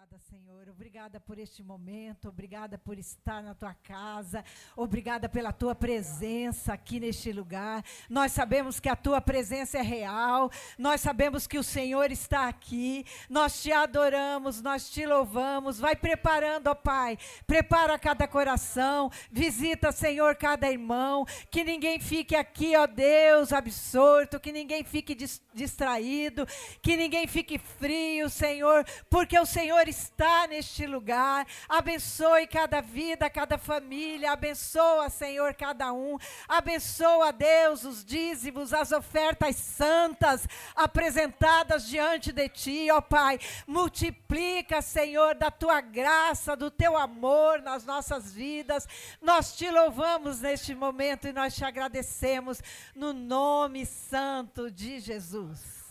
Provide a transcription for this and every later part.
Obrigada, Senhor. Obrigada por este momento. Obrigada por estar na tua casa. Obrigada pela tua presença aqui neste lugar. Nós sabemos que a tua presença é real. Nós sabemos que o Senhor está aqui. Nós te adoramos, nós te louvamos. Vai preparando, ó Pai. Prepara cada coração. Visita, Senhor, cada irmão. Que ninguém fique aqui, ó Deus, absorto. Que ninguém fique distraído. Que ninguém fique frio, Senhor. Porque o Senhor está neste lugar. Abençoe cada vida, cada família. Abençoa, Senhor, cada um. Abençoa, Deus, os dízimos, as ofertas santas apresentadas diante de Ti, ó Pai. Multiplica, Senhor, da Tua graça, do Teu amor nas nossas vidas. Nós Te louvamos neste momento e nós Te agradecemos no nome santo de Jesus.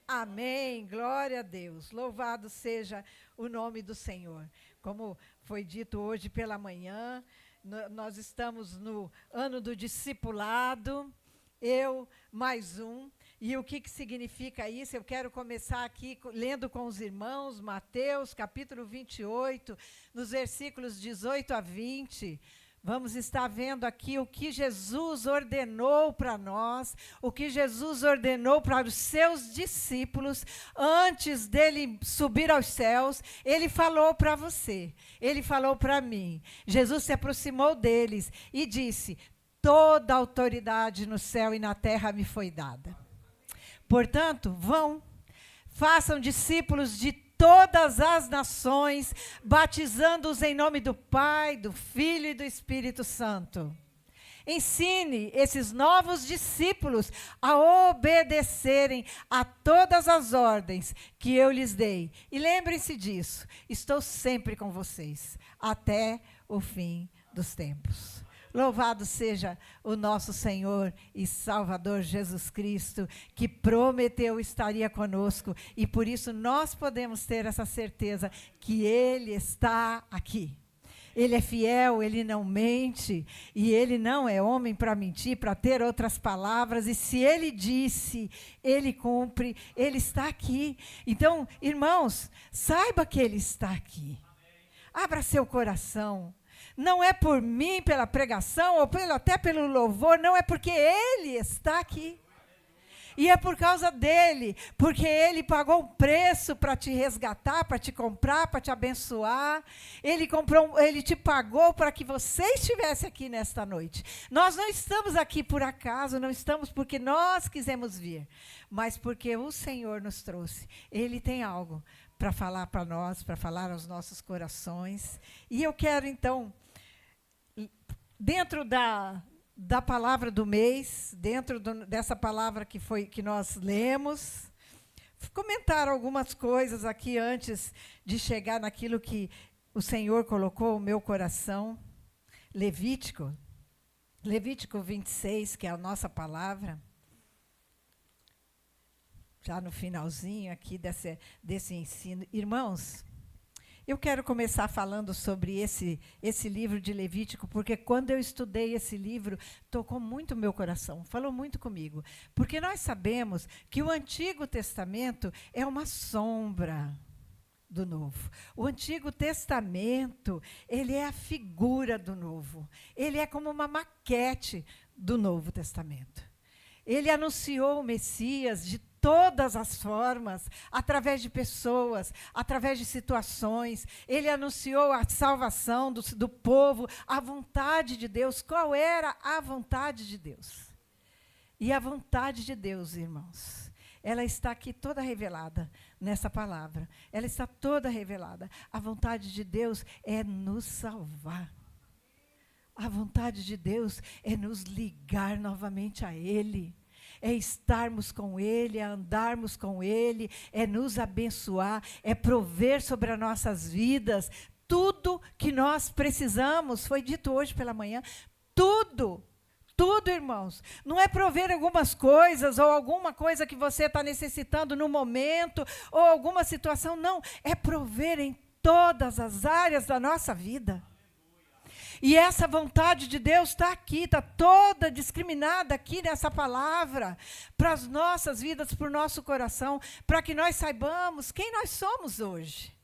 Amém, glória a Deus, louvado seja o nome do Senhor. Como foi dito hoje pela manhã, nós estamos no ano do discipulado, eu mais um. E o que significa isso? Eu quero começar aqui lendo com os irmãos, Mateus, capítulo 28, nos versículos 18 a 20. Vamos estar vendo aqui o que Jesus ordenou para nós, o que Jesus ordenou para os seus discípulos, antes dele subir aos céus. Ele falou para você, ele falou para mim. Jesus se aproximou deles e disse: toda a autoridade no céu e na terra me foi dada. Portanto, vão, façam discípulos de todas as nações, batizando-os em nome do Pai, do Filho e do Espírito Santo. Ensine esses novos discípulos a obedecerem a todas as ordens que eu lhes dei. E lembrem-se disso, estou sempre com vocês, até o fim dos tempos. Louvado seja o nosso Senhor e Salvador Jesus Cristo, que prometeu estaria conosco, e por isso nós podemos ter essa certeza que Ele está aqui. Ele é fiel, Ele não mente, e Ele não é homem para mentir, para ter outras palavras, e se Ele disse, Ele cumpre, Ele está aqui. Então, irmãos, saiba que Ele está aqui. Abra seu coração. Não é por mim, pela pregação, ou até pelo louvor, não, é porque Ele está aqui. E é por causa dEle, porque Ele pagou um preço para te resgatar, para te comprar, para te abençoar. Ele te pagou para que você estivesse aqui nesta noite. Nós não estamos aqui por acaso, não estamos porque nós quisemos vir, mas porque o Senhor nos trouxe. Ele tem algo para falar para nós, para falar aos nossos corações. E eu quero, então, dentro da palavra do mês, dentro dessa palavra que nós lemos, comentar algumas coisas aqui antes de chegar naquilo que o Senhor colocou no meu coração. Levítico 26, que é a nossa palavra. Já no finalzinho aqui desse ensino. Irmãos, eu quero começar falando sobre esse livro de Levítico, porque quando eu estudei esse livro, tocou muito o meu coração, falou muito comigo. Porque nós sabemos que o Antigo Testamento é uma sombra do Novo. O Antigo Testamento, ele é a figura do Novo. Ele é como uma maquete do Novo Testamento. Ele anunciou o Messias de todas as formas, através de pessoas, através de situações. Ele anunciou a salvação do povo, a vontade de Deus. Qual era a vontade de Deus? E a vontade de Deus, irmãos, ela está aqui toda revelada nessa palavra. Ela está toda revelada. A vontade de Deus é nos salvar. A vontade de Deus é nos ligar novamente a Ele. É estarmos com Ele, é andarmos com Ele, é nos abençoar, é prover sobre as nossas vidas tudo que nós precisamos. Foi dito hoje pela manhã, tudo, irmãos. Não é prover algumas coisas ou alguma coisa que você está necessitando no momento ou alguma situação, não. É prover em todas as áreas da nossa vida. E essa vontade de Deus está aqui, está toda discriminada aqui nessa palavra, para as nossas vidas, para o nosso coração, para que nós saibamos quem nós somos hoje.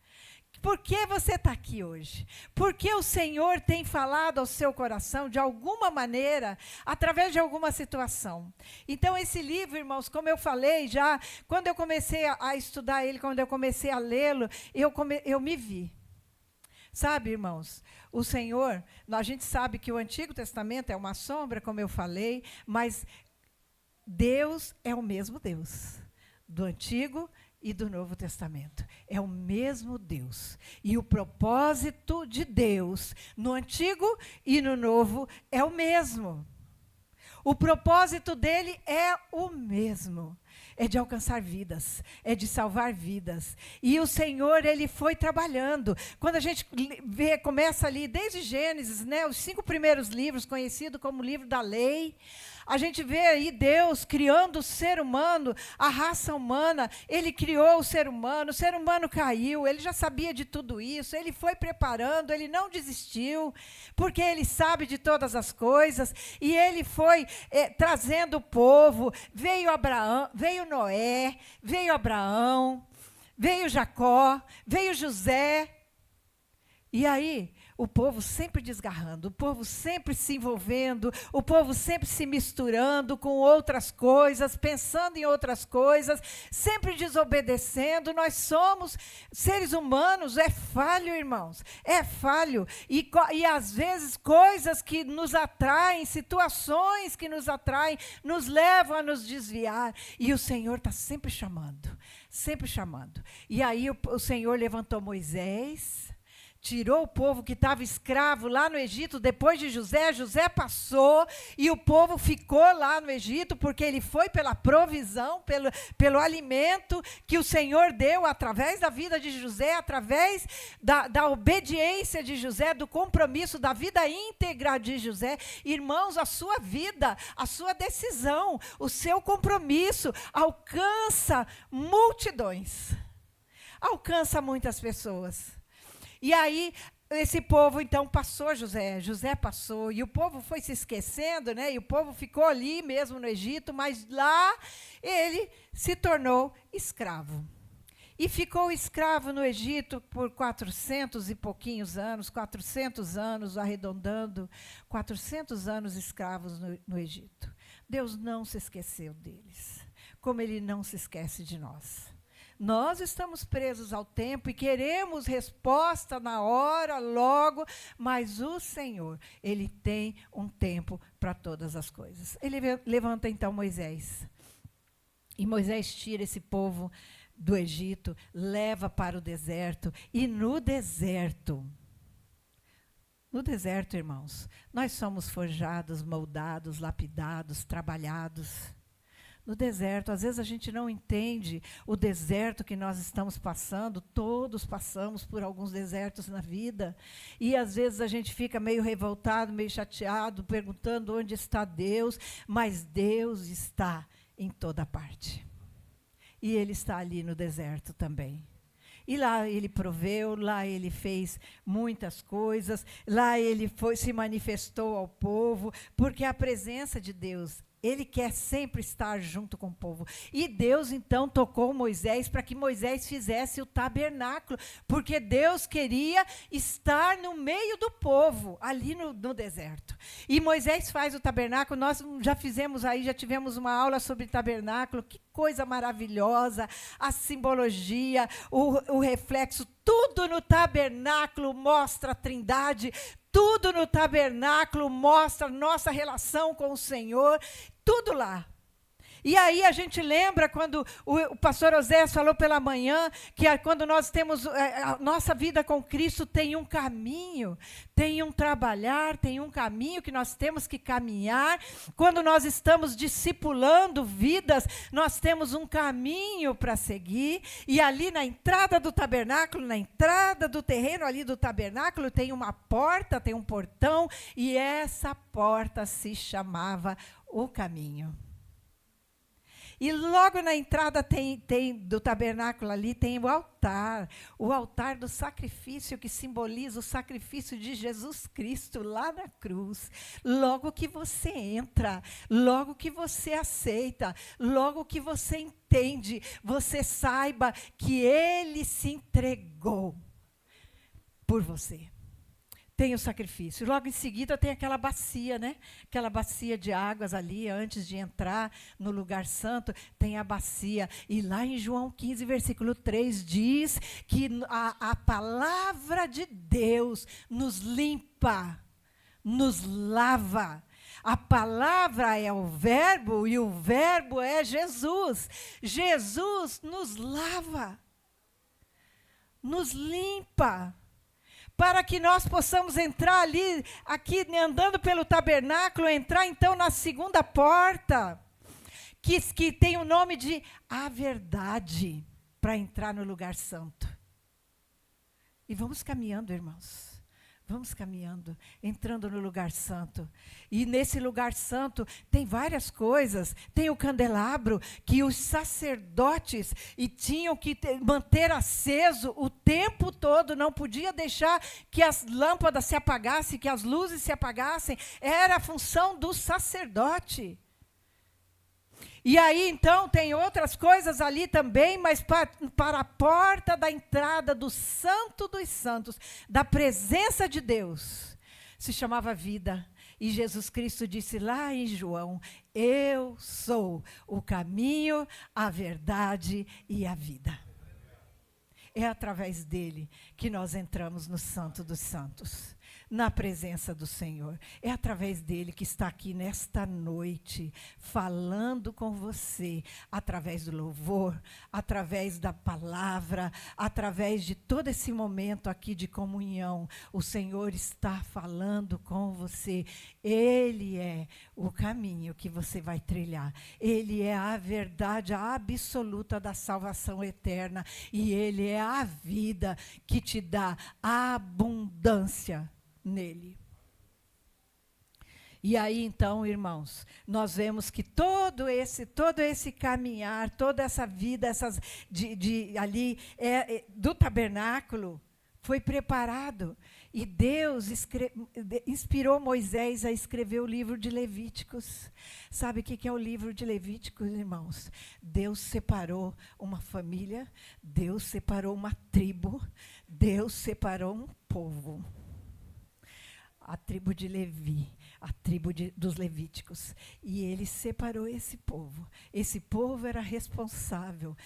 Por que você está aqui hoje? Porque o Senhor tem falado ao seu coração de alguma maneira, através de alguma situação. Então, esse livro, irmãos, como eu falei já, quando eu comecei a estudar ele, quando eu comecei a lê-lo, eu me vi. Sabe, irmãos, o Senhor, a gente sabe que o Antigo Testamento é uma sombra, como eu falei, mas Deus é o mesmo Deus, do Antigo e do Novo Testamento. É o mesmo Deus. E o propósito de Deus, no Antigo e no Novo, é o mesmo. O propósito dele é o mesmo. É de alcançar vidas, é de salvar vidas. E o Senhor, ele foi trabalhando. Quando a gente começa ali, desde Gênesis, né, os 5 primeiros livros, conhecido como livro da lei, a gente vê aí Deus criando o ser humano, a raça humana. Ele criou o ser humano caiu, ele já sabia de tudo isso, ele foi preparando, ele não desistiu, porque ele sabe de todas as coisas, e ele foi trazendo o povo. Veio Abraão, veio Noé, veio Abraão, veio Jacó, veio José. E aí, o povo sempre desgarrando, o povo sempre se envolvendo, o povo sempre se misturando com outras coisas, pensando em outras coisas, sempre desobedecendo. Nós somos seres humanos, é falho, irmãos, é falho. E às vezes coisas que nos atraem, situações que nos atraem, nos levam a nos desviar. E o Senhor está sempre chamando, sempre chamando. E aí o Senhor levantou Moisés, tirou o povo que estava escravo lá no Egito, depois de José. José passou e o povo ficou lá no Egito, porque ele foi pela provisão, pelo alimento que o Senhor deu através da vida de José, através da obediência de José, do compromisso, da vida íntegra de José. Irmãos, a sua vida, a sua decisão, o seu compromisso alcança multidões, alcança muitas pessoas. E aí, esse povo, então, passou José passou, e o povo foi se esquecendo, né? E o povo ficou ali mesmo no Egito, mas lá ele se tornou escravo. E ficou escravo no Egito por 400 e pouquinhos anos, 400 anos, arredondando, 400 anos escravos no Egito. Deus não se esqueceu deles, como ele não se esquece de nós. Nós estamos presos ao tempo e queremos resposta na hora, logo, mas o Senhor, ele tem um tempo para todas as coisas. Ele levanta então Moisés. E Moisés tira esse povo do Egito, leva para o deserto. E no deserto, irmãos, nós somos forjados, moldados, lapidados, trabalhados. No deserto, às vezes a gente não entende o deserto que nós estamos passando. Todos passamos por alguns desertos na vida. E às vezes a gente fica meio revoltado, meio chateado, perguntando onde está Deus. Mas Deus está em toda parte. E Ele está ali no deserto também. E lá ele proveu, lá ele fez muitas coisas, lá ele se manifestou ao povo, porque a presença de Deus, ele quer sempre estar junto com o povo. E Deus, então, tocou Moisés para que Moisés fizesse o tabernáculo, porque Deus queria estar no meio do povo, ali no deserto. E Moisés faz o tabernáculo. Nós já fizemos aí, já tivemos uma aula sobre tabernáculo. Que coisa maravilhosa, a simbologia, o reflexo, tudo no tabernáculo mostra a Trindade, tudo no tabernáculo mostra nossa relação com o Senhor, tudo lá. E aí a gente lembra quando o pastor Osés falou pela manhã, que quando nós temos a nossa vida com Cristo, tem um caminho, tem um trabalhar, tem um caminho que nós temos que caminhar. Quando nós estamos discipulando vidas, nós temos um caminho para seguir. E ali na entrada do tabernáculo, na entrada do terreno ali do tabernáculo, tem uma porta, tem um portão, e essa porta se chamava o caminho. E logo na entrada do tabernáculo ali tem o altar do sacrifício, que simboliza o sacrifício de Jesus Cristo lá na cruz. Logo que você entra, logo que você aceita, logo que você entende, você saiba que Ele se entregou. por você. Tem o sacrifício. Logo em seguida tem aquela bacia, né? Aquela bacia de águas ali, antes de entrar no lugar santo, tem a bacia. E lá em João 15, versículo 3, diz que a palavra de Deus nos limpa, nos lava. A palavra é o verbo e o verbo é Jesus. Jesus nos lava, nos limpa, para que nós possamos entrar ali, aqui andando pelo tabernáculo, entrar então na segunda porta, que tem o nome de a verdade, para entrar no lugar santo. E vamos caminhando, irmãos. Vamos caminhando, entrando no lugar santo. E nesse lugar santo tem várias coisas. Tem o candelabro que os sacerdotes tinham que manter aceso o tempo todo. Não podia deixar que as lâmpadas se apagassem, que as luzes se apagassem. Era a função do sacerdote. E aí, então, tem outras coisas ali também, mas para a porta da entrada do Santo dos Santos, da presença de Deus, se chamava vida. E Jesus Cristo disse lá em João, eu sou o caminho, a verdade e a vida. É através dele que nós entramos no Santo dos Santos, na presença do Senhor. É através dele que está aqui nesta noite, falando com você, através do louvor, através da palavra, através de todo esse momento aqui de comunhão. O Senhor está falando com você. Ele é o caminho que você vai trilhar. Ele é a verdade absoluta da salvação eterna. E ele é a vida que te dá abundância nele. E aí, então, irmãos, nós vemos que todo esse caminhar, toda essa vida, ali do tabernáculo, foi preparado. E Deus inspirou Moisés a escrever o livro de Levíticos. Sabe o que é o livro de Levíticos, irmãos? Deus separou uma família, Deus separou uma tribo, Deus separou um povo. A tribo de Levi, a tribo dos Levíticos. E ele separou esse povo. Esse povo era responsável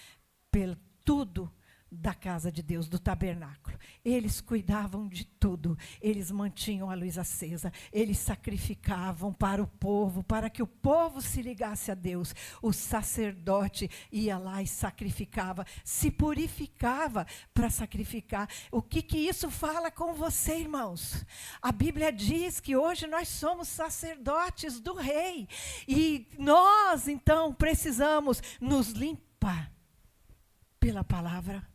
por tudo da casa de Deus, do tabernáculo. Eles cuidavam de tudo. Eles mantinham a luz acesa. Eles sacrificavam para o povo, para que o povo se ligasse a Deus. O sacerdote ia lá e sacrificava, se purificava para sacrificar. O que isso fala com você, irmãos? A Bíblia diz que hoje nós somos sacerdotes do rei. E nós, então, precisamos nos limpar pela palavra,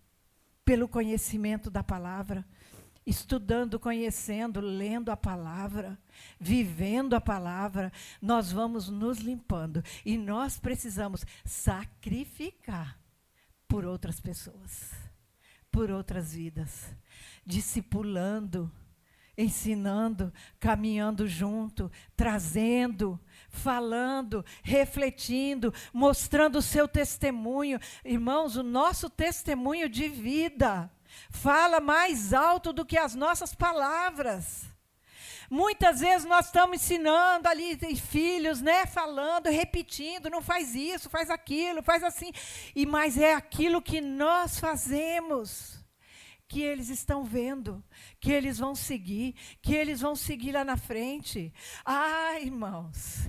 pelo conhecimento da palavra, estudando, conhecendo, lendo a palavra, vivendo a palavra, nós vamos nos limpando. E nós precisamos sacrificar por outras pessoas, por outras vidas, discipulando, ensinando, caminhando junto, trazendo, falando, refletindo, mostrando o seu testemunho. Irmãos, o nosso testemunho de vida fala mais alto do que as nossas palavras. Muitas vezes nós estamos ensinando ali, filhos, né, falando, repetindo, não faz isso, faz aquilo, faz assim. Mas é aquilo que nós fazemos que eles estão vendo, que eles vão seguir lá na frente. Ah, irmãos,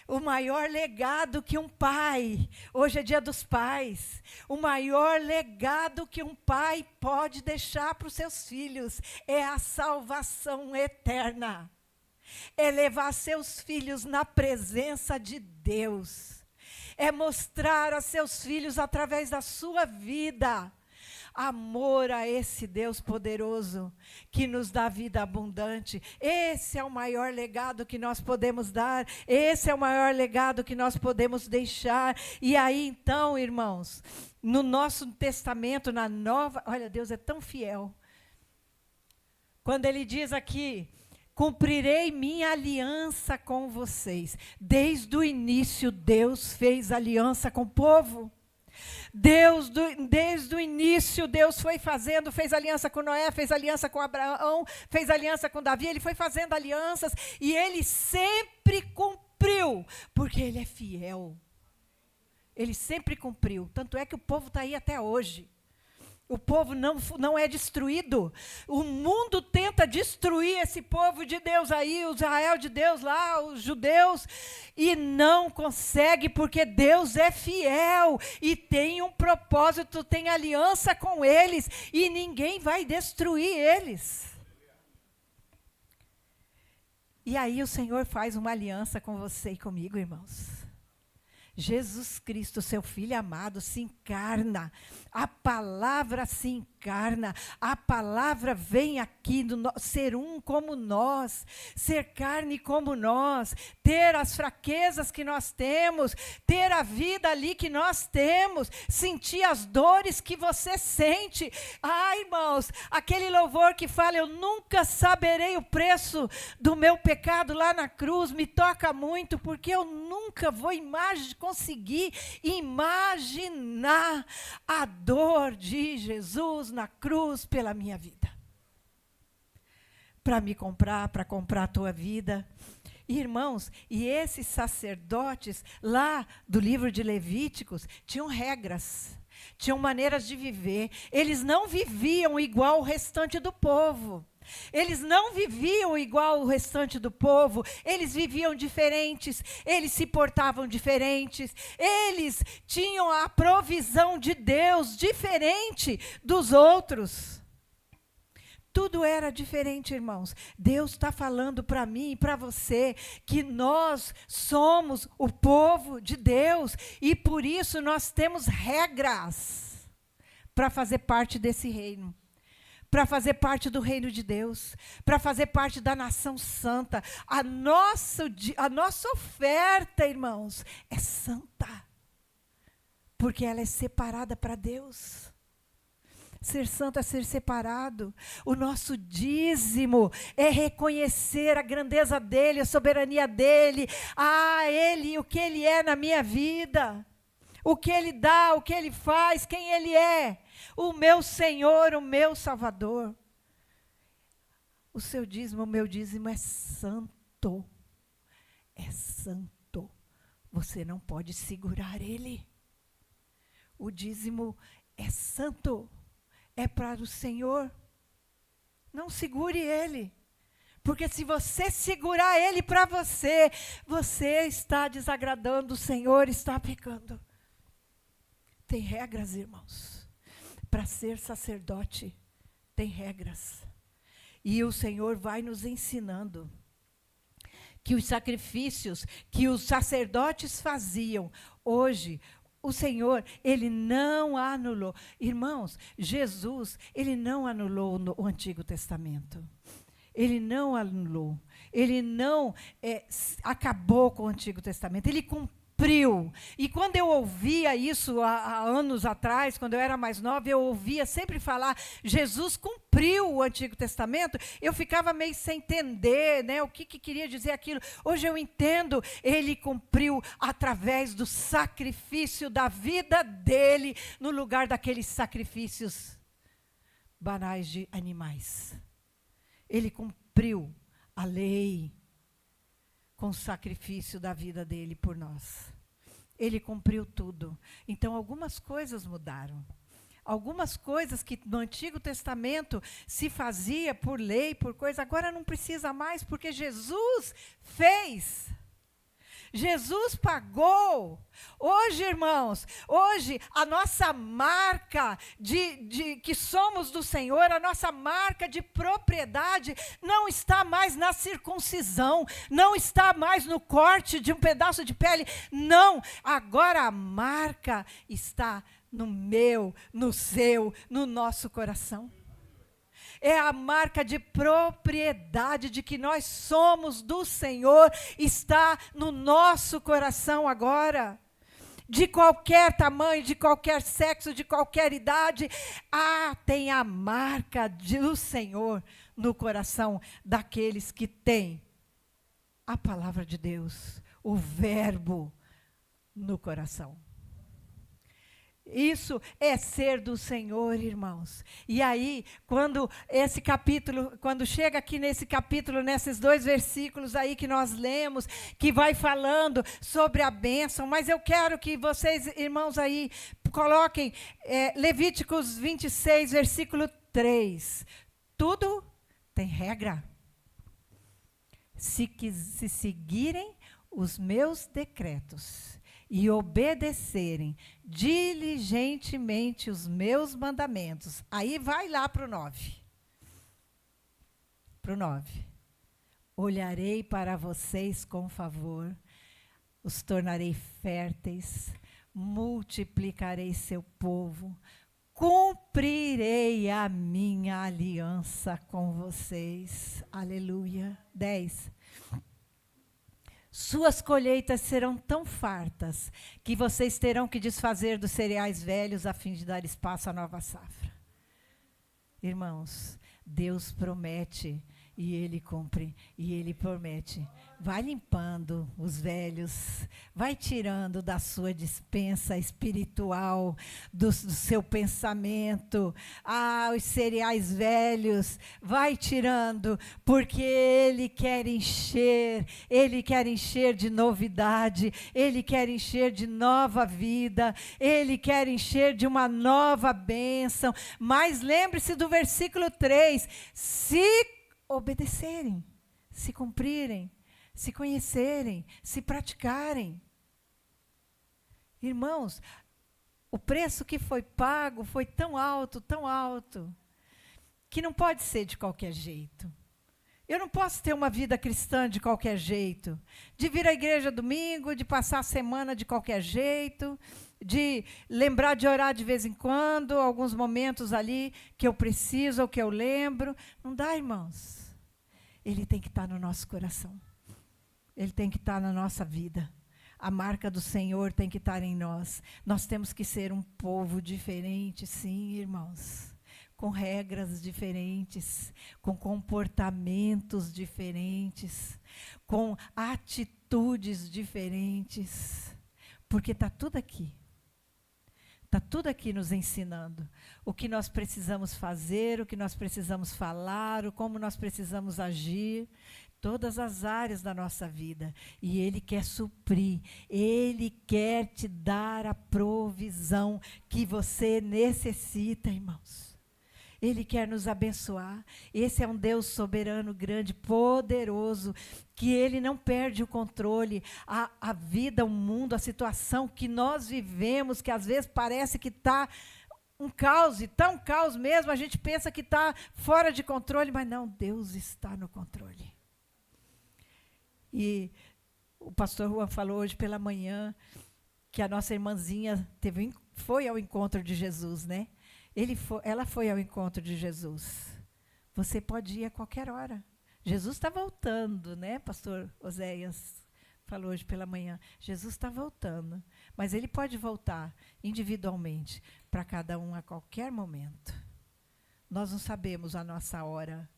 o maior legado que um pai, hoje é dia dos pais, o maior legado que um pai pode deixar para os seus filhos é a salvação eterna. É levar seus filhos na presença de Deus. É mostrar a seus filhos através da sua vida amor a esse Deus poderoso que nos dá vida abundante. Esse é o maior legado que nós podemos dar. Esse é o maior legado que nós podemos deixar. E aí, então, irmãos, no nosso testamento, na nova... Olha, Deus é tão fiel. Quando ele diz aqui, cumprirei minha aliança com vocês. Desde o início, Deus fez aliança com o povo. Desde o início, Deus foi fazendo, fez aliança com Noé, fez aliança com Abraão, fez aliança com Davi, ele foi fazendo alianças e ele sempre cumpriu, porque ele é fiel. Ele sempre cumpriu, tanto é que o povo está aí até hoje. O povo não é destruído. O mundo tenta destruir esse povo de Deus aí, o Israel de Deus lá, os judeus, e não consegue, porque Deus é fiel e tem um propósito, tem aliança com eles, e ninguém vai destruir eles. E aí o Senhor faz uma aliança com você e comigo, irmãos. Jesus Cristo, seu Filho amado, se encarna. A palavra se encarna. A palavra vem aqui, ser um como nós, ser carne como nós, ter as fraquezas que nós temos, ter a vida ali que nós temos, sentir as dores que você sente. Irmãos, aquele louvor que fala, eu nunca saberei o preço do meu pecado lá na cruz, me toca muito, porque eu nunca vou conseguir imaginar a dor de Jesus na cruz pela minha vida. Para me comprar, para comprar a tua vida. Irmãos, e esses sacerdotes lá do livro de Levíticos tinham regras, tinham maneiras de viver. Eles não viviam igual o restante do povo. Eles não viviam igual o restante do povo, eles viviam diferentes, eles se portavam diferentes, eles tinham a provisão de Deus diferente dos outros. Tudo era diferente, irmãos. Deus está falando para mim e para você que nós somos o povo de Deus e por isso nós temos regras para fazer parte desse reino. Para fazer parte do reino de Deus, para fazer parte da nação santa. A nossa oferta, irmãos, é santa, porque ela é separada para Deus. Ser santo é ser separado. O nosso dízimo é reconhecer a grandeza dele, a soberania dele, ele, o que ele é na minha vida, o que ele dá, o que ele faz, quem ele é. O meu Senhor, o meu Salvador. O seu dízimo, o meu dízimo é santo. É santo. Você não pode segurar ele. O dízimo é santo. É para o Senhor. Não segure ele. Porque se você segurar ele para você, você está desagradando o Senhor, está pecando. Tem regras, irmãos. Para ser sacerdote, tem regras. E o Senhor vai nos ensinando que os sacrifícios que os sacerdotes faziam, hoje, o Senhor, ele não anulou. Irmãos, Jesus, ele não anulou o Antigo Testamento. Ele não anulou. Ele não acabou com o Antigo Testamento. Ele cumpriu. E quando eu ouvia isso há anos atrás, quando eu era mais nova, eu ouvia sempre falar, Jesus cumpriu o Antigo Testamento, eu ficava meio sem entender, né, o que queria dizer aquilo. Hoje eu entendo, ele cumpriu através do sacrifício da vida dele, no lugar daqueles sacrifícios banais de animais. Ele cumpriu a lei com o sacrifício da vida dele por nós. Ele cumpriu tudo. Então, algumas coisas mudaram. Algumas coisas que no Antigo Testamento se fazia por lei, por coisa, agora não precisa mais, porque Jesus fez. Jesus pagou. Hoje, irmãos, hoje a nossa marca de que somos do Senhor, a nossa marca de propriedade não está mais na circuncisão, não está mais no corte de um pedaço de pele, não. Agora a marca está no meu, no seu, no nosso coração. É a marca de propriedade de que nós somos do Senhor, está no nosso coração agora. De qualquer tamanho, de qualquer sexo, de qualquer idade, tem a marca do Senhor no coração daqueles que têm a palavra de Deus, o verbo no coração. Isso é ser do Senhor, irmãos. E aí, quando chega aqui nesse capítulo, nesses 2 versículos aí que nós lemos, que vai falando sobre a bênção, mas eu quero que vocês, irmãos, aí coloquem Levíticos 26, versículo 3. Tudo tem regra. Se seguirem os meus decretos e obedecerem diligentemente os meus mandamentos. Aí vai lá para o 9. Para o 9. Olharei para vocês com favor, os tornarei férteis, multiplicarei seu povo, cumprirei a minha aliança com vocês. Aleluia. 10. Suas colheitas serão tão fartas que vocês terão que desfazer dos cereais velhos a fim de dar espaço à nova safra. Irmãos, Deus promete e Ele cumpre, e Ele promete. Vai limpando os velhos, vai tirando da sua despensa espiritual, do seu pensamento, os cereais velhos, vai tirando, porque Ele quer encher de novidade, Ele quer encher de nova vida, Ele quer encher de uma nova bênção. Mas lembre-se do versículo 3, se obedecerem, se cumprirem, se conhecerem, se praticarem. Irmãos, o preço que foi pago foi tão alto, que não pode ser de qualquer jeito. Eu não posso ter uma vida cristã de qualquer jeito, de vir à igreja domingo, de passar a semana de qualquer jeito, de lembrar de orar de vez em quando, alguns momentos ali que eu preciso ou que eu lembro. Não dá, irmãos. Ele tem que estar no nosso coração. Ele tem que estar na nossa vida. A marca do Senhor tem que estar em nós. Nós temos que ser um povo diferente, sim, irmãos. Com regras diferentes, com comportamentos diferentes, com atitudes diferentes. Porque está tudo aqui. Está tudo aqui nos ensinando o que nós precisamos fazer, o que nós precisamos falar, como nós precisamos agir, todas as áreas da nossa vida. E Ele quer suprir, Ele quer te dar a provisão que você necessita, irmãos. Ele quer nos abençoar. Esse é um Deus soberano, grande, poderoso, que Ele não perde o controle. A vida, o mundo, a situação que nós vivemos, que às vezes parece que está um caos, e está um caos mesmo, a gente pensa que está fora de controle, mas não, Deus está no controle. E o pastor Juan falou hoje pela manhã que a nossa irmãzinha foi ao encontro de Jesus, né? Ela foi ao encontro de Jesus. Você pode ir a qualquer hora. Jesus está voltando, né? Pastor Oséias falou hoje pela manhã. Jesus está voltando. Mas Ele pode voltar individualmente para cada um a qualquer momento. Nós não sabemos a nossa hora.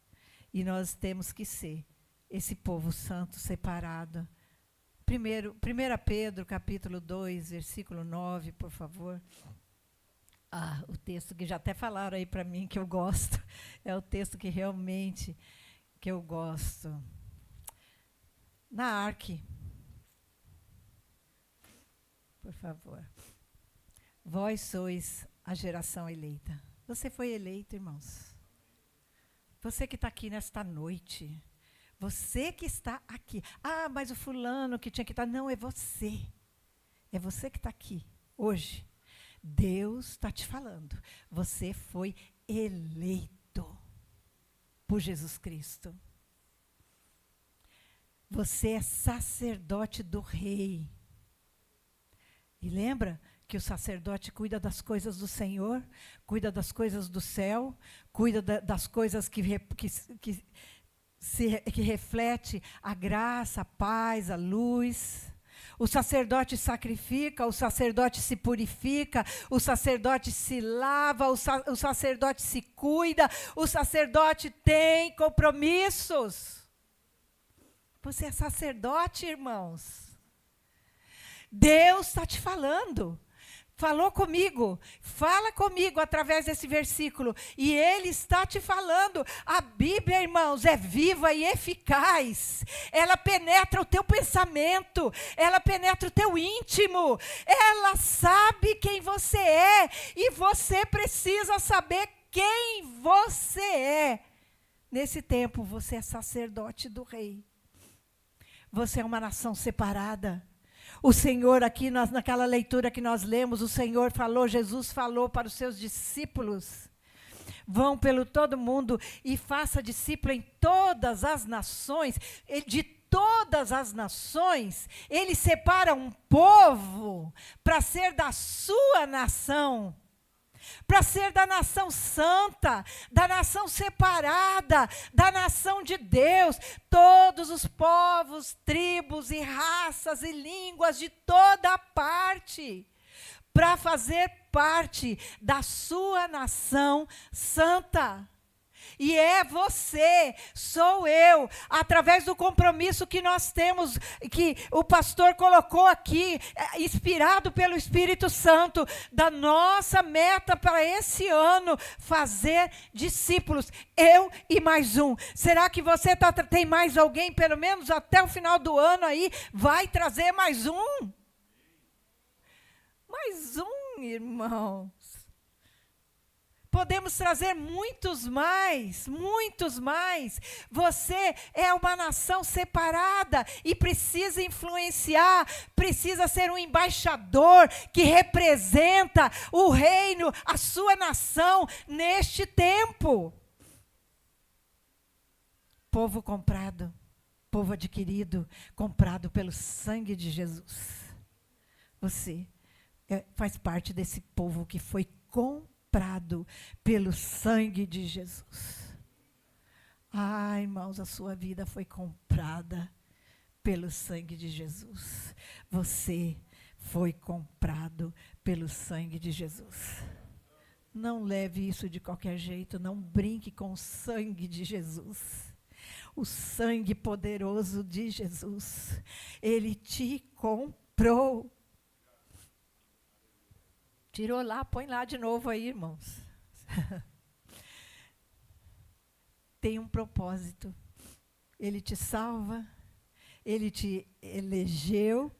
E nós temos que ser esse povo santo separado. 1 Pedro, capítulo 2, versículo 9, por favor. O texto que já até falaram aí para mim que eu gosto, é o texto que realmente que eu gosto. Na Arque, por favor. Vós sois a geração eleita. Você foi eleito, irmãos. Você que está aqui nesta noite. Você que está aqui. Mas o fulano que tinha que estar. Não, é você. É você que está aqui, hoje. Deus está te falando. Você foi eleito por Jesus Cristo. Você é sacerdote do Rei. E lembra que o sacerdote cuida das coisas do Senhor, cuida das coisas do céu, cuida das coisas que reflete a graça, a paz, a luz. O sacerdote sacrifica, o sacerdote se purifica, o sacerdote se lava, o sacerdote se cuida, o sacerdote tem compromissos. Você é sacerdote, irmãos. Deus está te falando. falou comigo, fala comigo através desse versículo, e Ele está te falando. A Bíblia, irmãos, é viva e eficaz, ela penetra o teu pensamento, ela penetra o teu íntimo, ela sabe quem você é, e você precisa saber quem você é. Nesse tempo, você é sacerdote do Rei, você é uma nação separada. O Senhor aqui, naquela leitura que nós lemos, o Senhor falou, Jesus falou para os seus discípulos, vão pelo todo mundo e faça discípulo em todas as nações. De todas as nações, Ele separa um povo para ser da sua nação, para ser da nação santa, da nação separada, da nação de Deus. Todos os povos, tribos e raças e línguas de toda parte, para fazer parte da sua nação santa. E é você, sou eu, através do compromisso que nós temos, que o pastor colocou aqui, inspirado pelo Espírito Santo, da nossa meta para esse ano, fazer discípulos, eu e mais um. Será que você tem mais alguém, pelo menos até o final do ano aí, vai trazer mais um? Mais um, irmãos. Podemos trazer muitos mais, muitos mais. Você é uma nação separada e precisa influenciar, precisa ser um embaixador que representa o reino, a sua nação neste tempo. Povo comprado, povo adquirido, comprado pelo sangue de Jesus. Você faz parte desse povo que foi comprado pelo sangue de Jesus. Ah, irmãos, a sua vida foi comprada pelo sangue de Jesus. Você foi comprado pelo sangue de Jesus. Não leve isso de qualquer jeito, não brinque com o sangue de Jesus. O sangue poderoso de Jesus. Ele te comprou. Tirou lá, põe lá de novo aí, irmãos. Tem um propósito. Ele te salva, Ele te elegeu,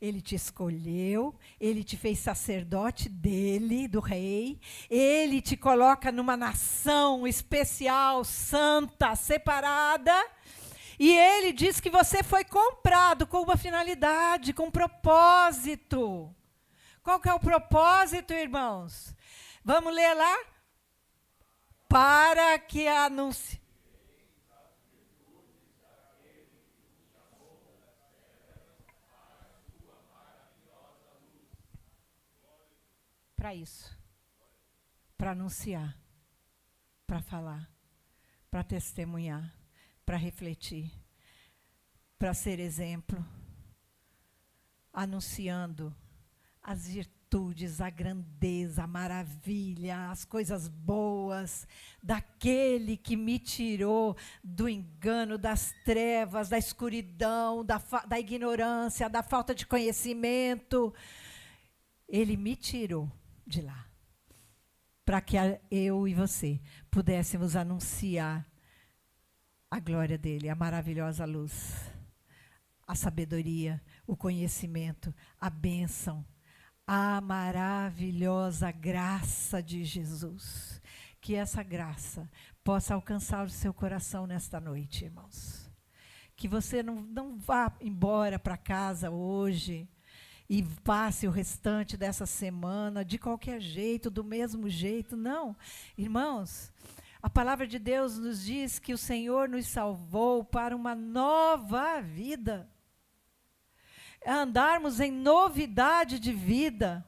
Ele te escolheu, Ele te fez sacerdote dele, do Rei. Ele te coloca numa nação especial, santa, separada. E Ele diz que você foi comprado com uma finalidade, com um propósito. Qual que é o propósito, irmãos? Vamos ler lá? Para que anuncie. Para isso. Para anunciar. Para falar. Para testemunhar. Para refletir. Para ser exemplo. Anunciando as virtudes, a grandeza, a maravilha, as coisas boas daquele que me tirou do engano, das trevas, da escuridão, da ignorância, da falta de conhecimento. Ele me tirou de lá, para que eu e você pudéssemos anunciar a glória dele, a maravilhosa luz, a sabedoria, o conhecimento, a bênção, a maravilhosa graça de Jesus. Que essa graça possa alcançar o seu coração nesta noite, irmãos. Que você não vá embora para casa hoje e passe o restante dessa semana de qualquer jeito, do mesmo jeito. Não, irmãos, a palavra de Deus nos diz que o Senhor nos salvou para uma nova vida. Andarmos em novidade de vida.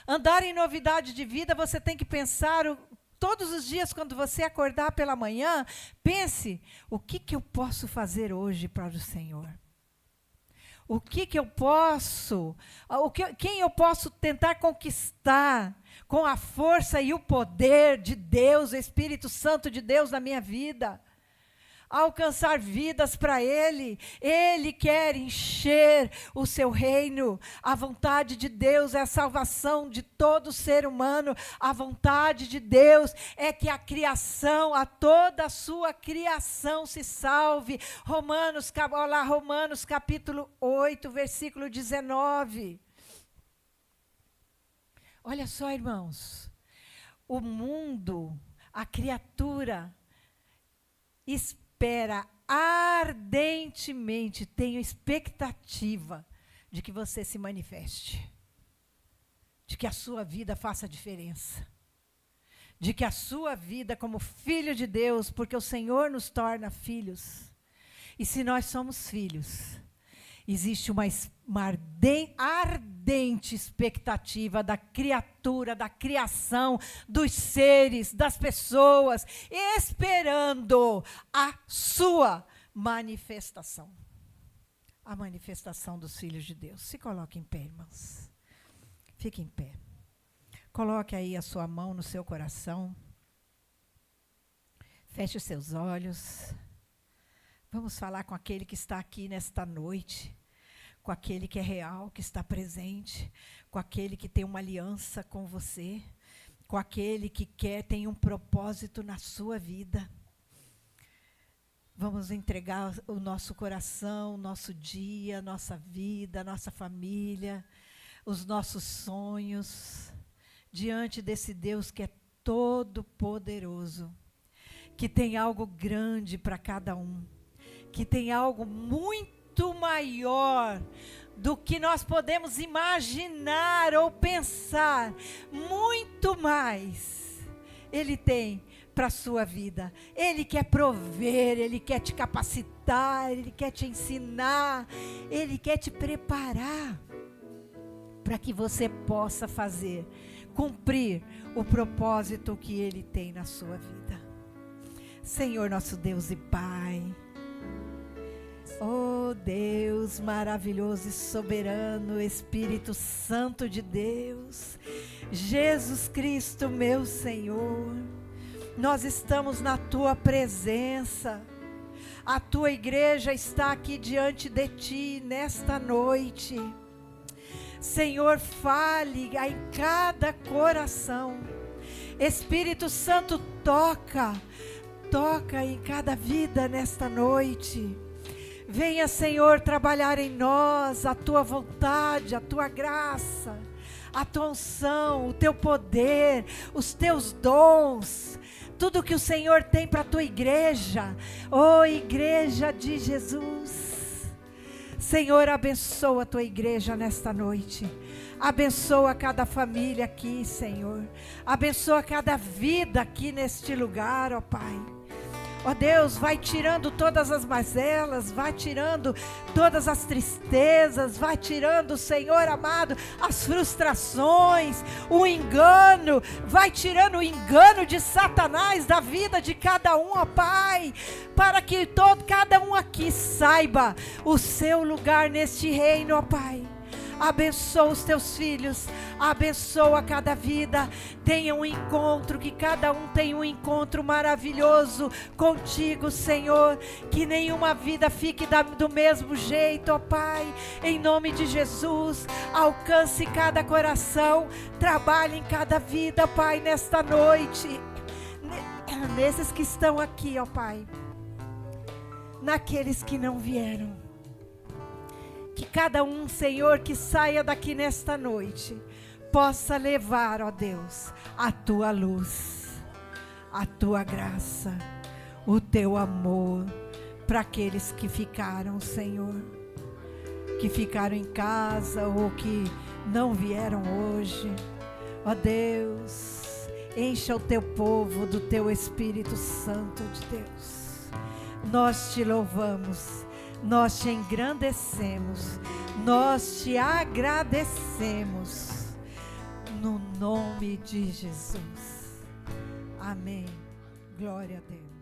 Andar em novidade de vida, você tem que pensar todos os dias, quando você acordar pela manhã, pense, o que eu posso fazer hoje para o Senhor? O que eu posso, quem eu posso tentar conquistar com a força e o poder de Deus, o Espírito Santo de Deus na minha vida? alcançar vidas para Ele. Ele quer encher o seu reino. A vontade de Deus é a salvação de todo ser humano. A vontade de Deus é que a criação, a toda a sua criação se salve. Romanos capítulo 8, versículo 19. Olha só, irmãos. O mundo, a criatura, espera ardentemente, tenho expectativa de que você se manifeste, de que a sua vida faça diferença, de que a sua vida como filho de Deus, porque o Senhor nos torna filhos, e se nós somos filhos, existe uma ardente expectativa da criatura, da criação, dos seres, das pessoas, esperando a sua manifestação. A manifestação dos filhos de Deus. Se coloque em pé, irmãos. Fique em pé. Coloque aí a sua mão no seu coração. Feche os seus olhos. Vamos falar com aquele que está aqui nesta noite, com aquele que é real, que está presente, com aquele que tem uma aliança com você, com aquele que tem um propósito na sua vida. Vamos entregar o nosso coração, o nosso dia, nossa vida, nossa família, os nossos sonhos, diante desse Deus que é todo poderoso, que tem algo grande para cada um, que tem algo muito maior do que nós podemos imaginar ou pensar, muito mais Ele tem para a sua vida. Ele quer prover, Ele quer te capacitar, Ele quer te ensinar, Ele quer te preparar para que você possa cumprir o propósito que Ele tem na sua vida. Senhor nosso Deus e Pai, oh Deus maravilhoso e soberano, Espírito Santo de Deus, Jesus Cristo, meu Senhor, nós estamos na Tua presença, a Tua igreja está aqui diante de Ti nesta noite. Senhor, fale em cada coração, Espírito Santo, toca em cada vida nesta noite. Venha, Senhor, trabalhar em nós a Tua vontade, a Tua graça, a Tua unção, o Teu poder, os Teus dons, tudo que o Senhor tem para a Tua igreja, oh igreja de Jesus. Senhor, abençoa a Tua igreja nesta noite, abençoa cada família aqui, Senhor, abençoa cada vida aqui neste lugar, ó Pai. Ó Deus, vai tirando todas as mazelas, vai tirando todas as tristezas, vai tirando, Senhor amado, as frustrações, o engano, vai tirando o engano de Satanás da vida de cada um, ó Pai, para que cada um aqui saiba o seu lugar neste reino, ó Pai. Abençoa os Teus filhos, abençoa cada vida, tenha um encontro, que cada um tenha um encontro maravilhoso contigo, Senhor, que nenhuma vida fique do mesmo jeito, ó Pai, em nome de Jesus. Alcance cada coração, trabalhe em cada vida, Pai, nesta noite, nesses que estão aqui, ó Pai, naqueles que não vieram. Que cada um, Senhor, que saia daqui nesta noite, possa levar, ó Deus, a Tua luz, a Tua graça, o Teu amor, para aqueles que ficaram, Senhor, que ficaram em casa ou que não vieram hoje. Ó Deus, encha o Teu povo do Teu Espírito Santo de Deus. Nós Te louvamos, nós Te engrandecemos, nós Te agradecemos, no nome de Jesus. Amém. Glória a Deus.